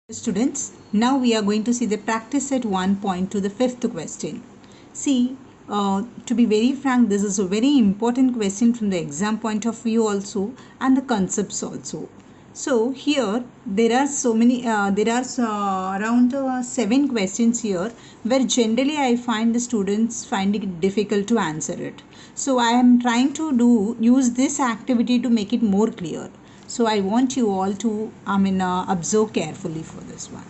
Students, now we are going to see the practice set 1 point to the fifth question. See, to be very frank, this is a very important question from the exam point of view also and the concepts also. So here there are so many, around 7 questions here where generally I find the students finding it difficult to answer it. So I am trying to use this activity to make it more clear. So I want you all to observe carefully for this one.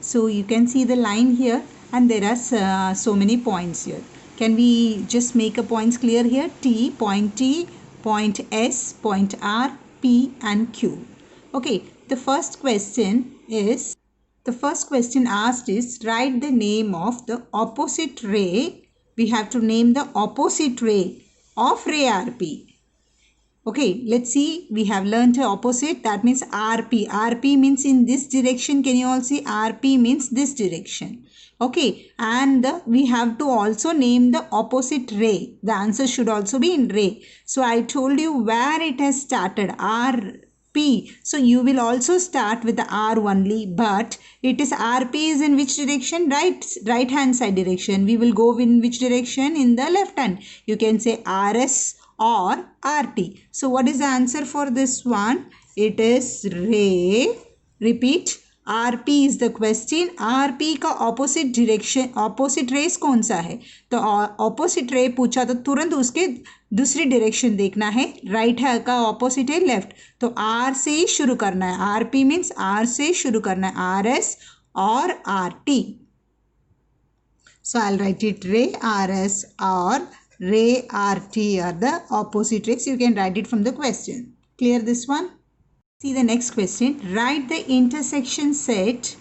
So you can see the line here and there are so many points here. Can we just make a points clear here? T, point S, point R, P and Q. Okay, the first question asked is write the name of the opposite ray. We have to name the opposite ray of ray RP. Okay, let's see. We have learned opposite. That means RP. RP means in this direction. Can you all see? RP means this direction. Okay, and we have to also name the opposite ray. The answer should also be in ray. So I told you where it has started. RP. So you will also start with the R only, but it is RP is in which direction? Right hand side direction. We will go in which direction? In the left hand. You can say RS or RT. So what is the answer for this one? It is ray. Repeat. RP is the question. RP का opposite direction, opposite rays कौन सा है? तो opposite ray पूछा तो तुरंत उसके दूसरी direction देखना है. Right है का opposite है left. तो R से ही शुरू करना है. RP means R से शुरू करना है. RS और RT. So I'll write it ray RS or ray RT are the opposite rays. You can write it from the question. Clear this one? See the next question. Write the intersection set.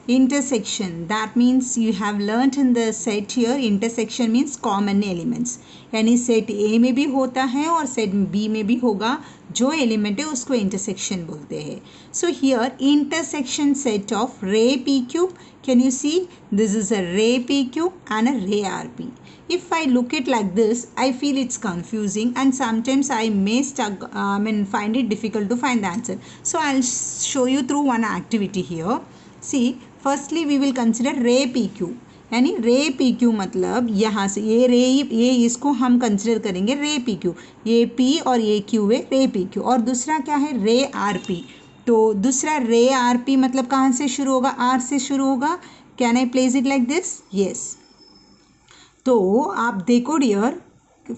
Intersection, that means you have learnt in the set here. Intersection means common elements. यानी set A में भी होता है और set B में भी होगा. जो एलिमेंट है उसको इंटरसेक्शन बोलते हैं. So here intersection set of ray P cube. Can you see? This is a ray PQ and a ray RP. If I look it like this, I feel it's confusing and sometimes I may find it difficult to find the answer. So I'll show you through one activity here. See, firstly we will consider ray PQ. यानी रे P Q मतलब यहाँ से ये इसको हम consider करेंगे रे पी क्यू. ये पी और ये क्यू है रे पी क्यू. और दूसरा क्या है? रे आर पी. तो दूसरा रे आर पी मतलब कहाँ से शुरू होगा? आर से शुरू होगा. Can I place it like this? Yes. तो आप देखो डियर,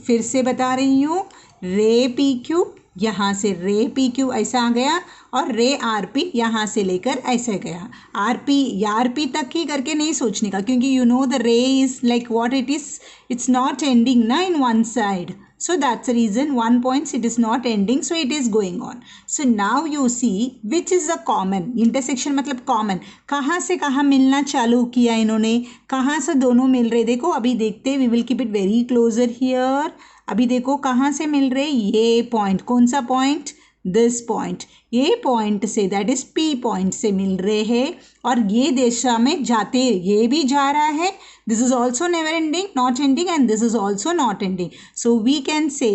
फिर से बता रही हूँ. रे पी क्यू, यहाँ से रे पी क्यू ऐसा आ गया और रे आर पी यहाँ से लेकर ऐसे गया. आर पी तक ही करके नहीं सोचने का, क्योंकि you know the ray is like what it is. It's not ending ना in one side. So that's the reason 1 points it is not ending, so it is going on. So now you see which is the common. Intersection मतलब common. कहाँ से कहाँ मिलना चालू किया इन्होंने, कहाँ से दोनों मिल रहे. देखो अभी देखते, we will keep it very closer here. अभी देखो कहाँ से मिल रहे. ये पॉइंट, कौन सा पॉइंट? This point. ये पॉइंट से, दैट इज पी पॉइंट से मिल रहे हैं और ये दिशा में जाते, ये भी जा रहा है. This is also never ending, not ending, and this is also not ending. So we can say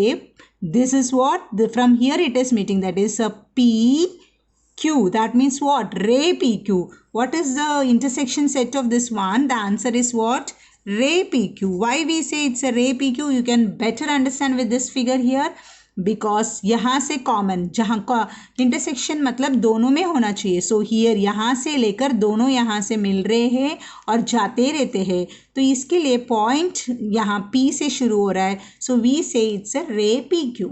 this is what? From here it is meeting, that is a PQ. That means what? Ray PQ. What is the intersection set of this one? The answer is what? Ray PQ. Why we say it's a ray PQ? You can better understand with this figure here. Because यहाँ से common, जहाँ का intersection मतलब दोनों में होना चाहिए. So here यहाँ से लेकर दोनों यहाँ से मिल रहे हैं और जाते रहते हैं. तो इसके लिए पॉइंट यहाँ पी से शुरू हो रहा है. सो वी से it's a ray P Q.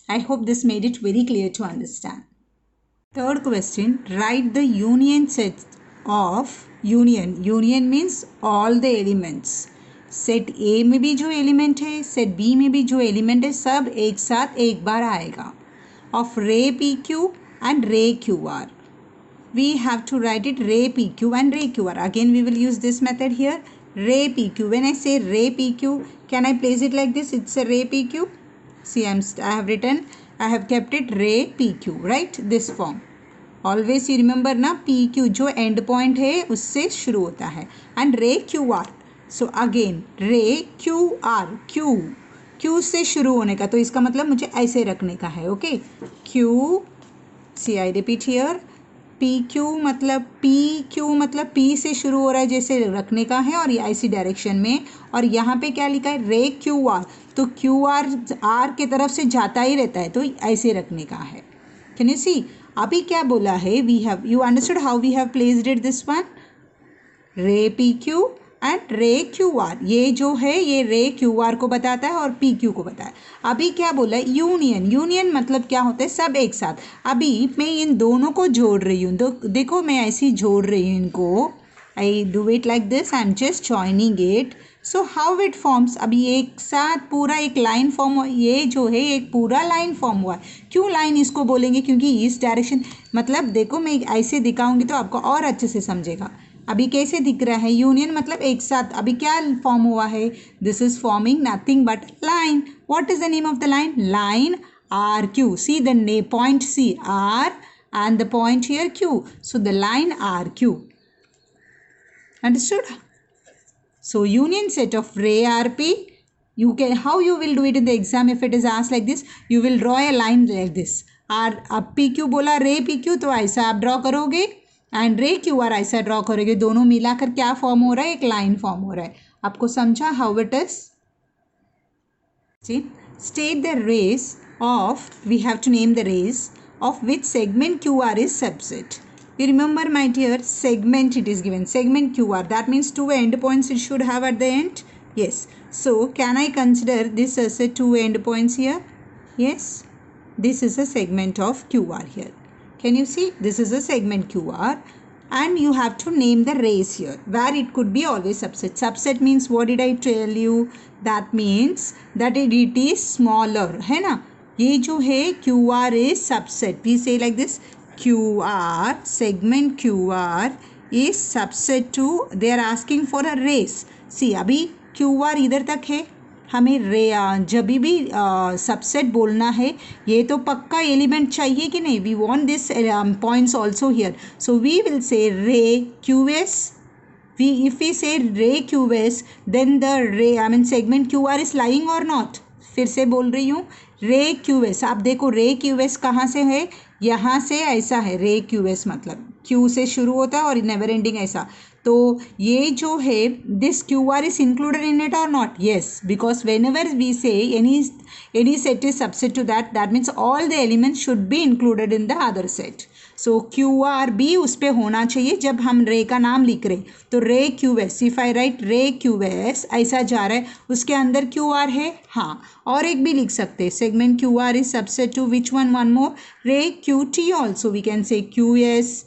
I hope this made it very clear to understand. Third question. Right the union set of union means all the elements. Set A में भी जो element है, set B में भी जो element है, सब एक साथ एक बार आएगा. Of ray P Q and ray Q R. We have to write it ray P Q and ray Q R. Again we will use this method here. Ray P Q. When I say ray P Q, can I place it like this? It's a ray P Q. See I have written, I have kept it ray P Q. Right this form. Always you remember ना, P Q जो and point है उससे शुरू होता है. And ray Q are. So again रे Q are. Q से शुरू होने का, तो इसका मतलब मुझे ऐसे रखने का है. Okay, Q. See I repeat here, P Q मतलब पी से शुरू हो रहा है जैसे रखने का है और ऐसी डायरेक्शन में, और यहाँ पे क्या लिखा है रे क्यू आर, तो क्यू आर के तरफ से जाता ही रहता है, तो ऐसे रखने का है। Can you see? अभी क्या बोला है, we have, you understood how we have placed it this one, ray P Q and ray Q R, ये जो है ये रे क्यू आर को बताता है और पी क्यू को बताता है। अभी क्या बोला है यूनियन, यूनियन मतलब क्या होता है सब एक साथ। अभी मैं इन दोनों को जोड़ रही हूँ, देखो मैं ऐसी जोड़ रही हूँ इनको, I do it like this, I am just joining it, so how it forms, अभी एक साथ पूरा एक लाइन फॉर्म हुआ, ये जो है एक पूरा लाइन फॉर्म हुआ है। क्यों लाइन इसको बोलेंगे, क्योंकि इस डायरेक्शन, मतलब देखो मैं ऐसे दिखाऊंगी तो आपको और अच्छे से समझेगा। अभी कैसे दिख रहा है यूनियन मतलब एक साथ, अभी क्या फॉर्म हुआ है, this is forming nothing but line. What is the name of the line, line R Q, see the point C R and the point here Q, so the line RQ, understood? So union set of ray RP, you can, how you will do it in the exam if it is asked like this, you will draw a line like this, R अब PQ बोला रे PQ तो ऐसा आप draw करोगे, and रे QR ऐसा draw करोगे, दोनों मिलाकर क्या फॉर्म हो रहा है, एक लाइन फॉर्म हो रहा है। आपको समझा how it is? State the rays of, we have to name the rays of which segment QR is subset. You remember my dear, segment it is given, segment QR, that means two endpoints it should have at the end. Yes, so can I consider this as a two endpoints here? Yes, this is a segment of QR here. Can you see, this is a segment QR, and you have to name the rays here where it could be always subset. Subset means what did I tell you, that means that it is smaller, है ना? ये जो है QR is subset, we say like this, QR, segment QR is subset to, they are asking for a rays. See अभी QR इधर तक है, हमें रे जब भी सबसेट बोलना है ये तो पक्का एलिमेंट चाहिए कि नहीं, we want this points also here, so we will say ray QS, we if we say ray QS then the ray I mean segment QR is lying or not, फिर से बोल रही हूँ रे QS, आप देखो रे QS कहाँ से है, यहाँ से ऐसा है रे QS, मतलब Q से शुरू होता है और नेवर एंडिंग ऐसा, तो ये जो है this QR is included in it or not? Yes, because whenever we say any set is subset to that, that means all the elements should be included in the other set. So QR भी उस पर होना चाहिए जब हम रे का नाम लिख रहे, तो रे QS, इफ आई राइट रे QS ऐसा जा रहा है, उसके अंदर QR है, हाँ, और एक भी लिख सकते हैं, segment QR is subset to which one more, रे QT also we can say QS,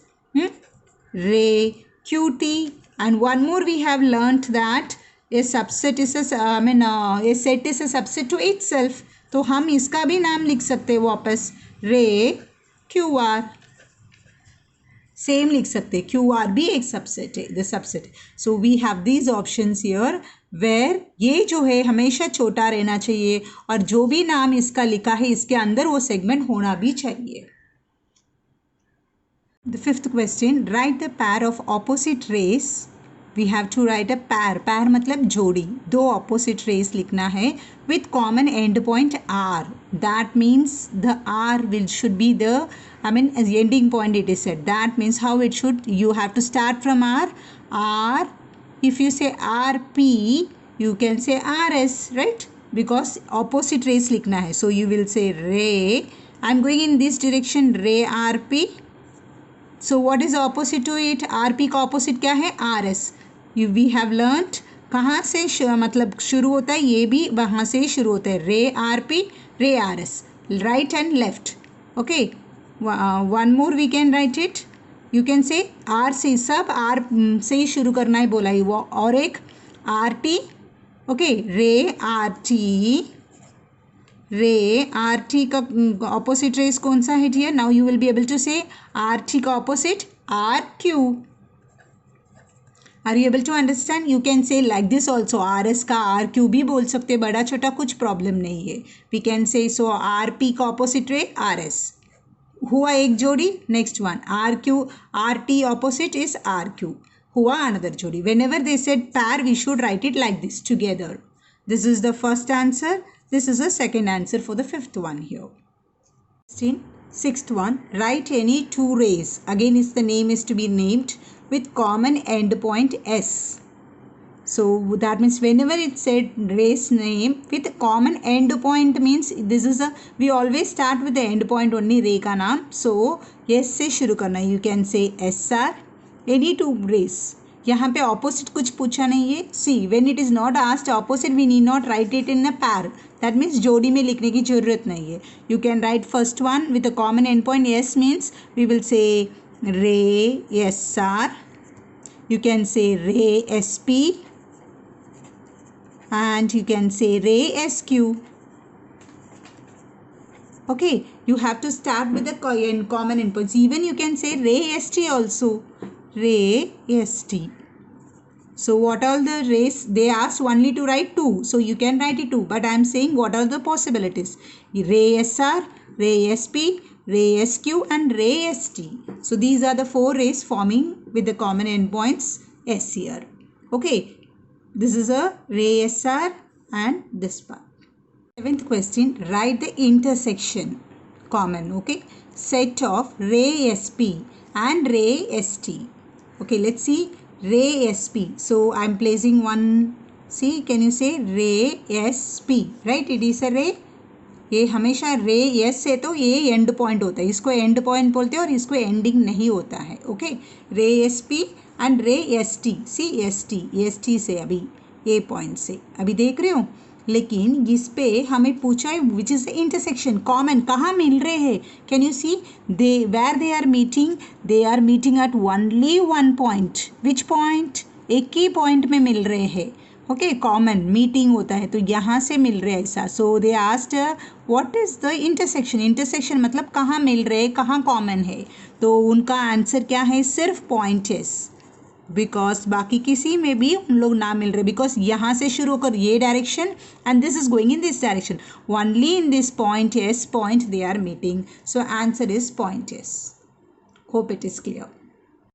ray QT, and one more we have learnt that a subset is a a set is a subset to itself, तो हम इसका भी नाम लिख सकते हैं वापस, रे QR, सेम लिख सकते हैं, QR भी एक सबसेट है, the subset. So we have these options here where ये जो है हमेशा छोटा रहना चाहिए और जो भी नाम इसका लिखा है इसके अंदर वो सेगमेंट होना भी चाहिए। The fifth question, write the pair of opposite rays. We have to write a pair. Pair मतलब जोड़ी, दो opposite rays लिखना है with common end point R. That means the R should be the as the ending point it is said. That means how it should, you have to start from R. R, if you say RP, you can say RS, right? Because opposite rays लिखना है. So you will say ray. I'm going in this direction, ray RP. So what is the opposite to it? RP का opposite क्या है? RS. We have learnt कहाँ से मतलब शुरू होता है, ये भी वहाँ से ही शुरू होता है, रे RP, रे RS, right and left. Okay. One more we can write it. You can say R से, सब R से ही शुरू करना है बोला ही वो, और एक RT. Okay. रे RT, रे RT का opposite rays कौन सा है here? Now you will be able to say RT का opposite RQ. Are you able to understand? You can say like this also, RS का RQ भी बोल सकते, बड़ा छोटा कुछ प्रॉब्लम नहीं है. We can say so RP का opposite ray RS. हुआ एक जोड़ी, next one RQ, RT opposite is RQ. हुआ another जोड़ी. Whenever they said pair, we should write it like this together. This is the first answer. This is the second answer for the fifth one here. Sixth one, write any two rays. Again, the name is to be named with common endpoint S. So that means whenever it said race name with common endpoint means this is a, we always start with the endpoint only ray का नाम. So S से शुरू करना. You can say SR, any two rays. यहाँ पे opposite कुछ पूछा नहीं है. See, when it is not asked opposite, we need not write it in a pair. That means जोड़ी में लिखने की जरूरत नहीं है. You can write first one with a common endpoint S means we will say ray SR. You can say ray SP. And you can say ray SQ. Okay, you have to start with the common endpoints. Even you can say ray ST also. Ray ST. So what are the rays? They asked only to write two. So you can write it two. But I am saying what are the possibilities? Ray SR, ray SP, ray SQ and ray ST. So these are the four rays forming with the common endpoints S here. Okay. This is a ray SR and this part. Seventh question, write the intersection common, okay, set of ray SP and ray ST. Okay, let's see ray SP. So I am placing one, see, can you say ray SP, right? It is a ray. ये हमेशा रे S है तो ये and point होता है, इसको and point बोलते हैं और इसको एंडिंग नहीं होता है. Okay, ray S P and ray S T. See S T से अभी ए पॉइंट से अभी देख रहे हो. लेकिन इस पे हमें पूछा है which is the intersection common, कहाँ मिल रहे हैं. Can you see they where they are meeting at only one point. Which point? एक ही पॉइंट में मिल रहे हैं. ओके, कॉमन मीटिंग होता है तो यहाँ से मिल रहे हैं ऐसा. So they asked what is the intersection मतलब कहाँ मिल रहे, कहाँ कॉमन है. तो उनका आंसर क्या है? सिर्फ पॉइंट एस. बिकॉज बाकी किसी में भी उन लोग ना मिल रहे. बिकॉज यहाँ से शुरू होकर ये direction and this is going in this direction. Only in this point S point they are meeting. So answer is point S. Hope it is clear.